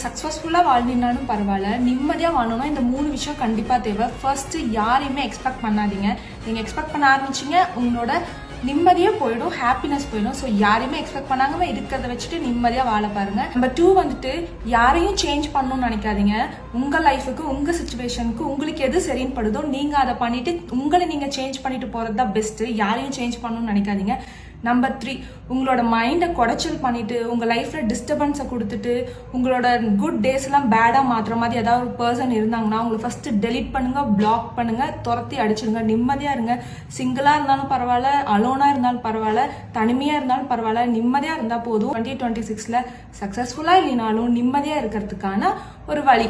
சக்ஸஸ்ஃபுல்லாக வாழ்ந்தீங்கனாலும் பரவாயில்ல, நிம்மதியாக வாழணும்னா இந்த 3 விஷயம் கண்டிப்பாக தேவை. ஃபர்ஸ்ட், யாரையுமே எக்ஸ்பெக்ட் பண்ணாதீங்க. நீங்கள் எக்ஸ்பெக்ட் பண்ண ஆரம்பிச்சிங்க, உங்களோட நிம்மதியாக போயிடும், ஹாப்பினஸ் போயிடும். ஸோ யாரையுமே எக்ஸ்பெக்ட் பண்ணாம இருக்கிறத வச்சுட்டு நிம்மதியாக வாழ பாருங்க. நம்பர் 2 வந்துட்டு, யாரையும் சேஞ்ச் பண்ணணும்னு நினைக்காதீங்க. உங்கள் லைஃபுக்கு, உங்கள் சுச்சுவேஷனுக்கு உங்களுக்கு எது சரின்னு படுதோ நீங்கள் அதை பண்ணிட்டு உங்களை நீங்கள் சேஞ்ச் பண்ணிட்டு போகிறது தான் பெஸ்ட்டு. யாரையும் சேஞ்ச் பண்ணணும்னு நினைக்காதீங்க. நம்பர் 3, உங்களோட மைண்டை குடைச்சல் பண்ணிட்டு உங்கள் லைஃப்பில் டிஸ்டர்பன்ஸை கொடுத்துட்டு உங்களோட குட் டேஸ் எல்லாம் பேடாக மாற்றுற மாதிரி ஏதாவது ஒரு பர்சன் இருந்தாங்கன்னா உங்களை ஃபஸ்ட்டு டெலிட் பண்ணுங்க, பிளாக் பண்ணுங்க, துரத்தி அடிச்சிடுங்க. நிம்மதியாக இருங்க. சிங்கிளாக இருந்தாலும் பரவாயில்ல, அலோனாக இருந்தாலும் பரவாயில்ல, தனிமையாக இருந்தாலும் பரவாயில்ல, நிம்மதியாக இருந்தால் போதும். 2026ல் சக்ஸஸ்ஃபுல்லாக இல்லைனாலும் நிம்மதியாக இருக்கிறதுக்கான ஒரு வழி.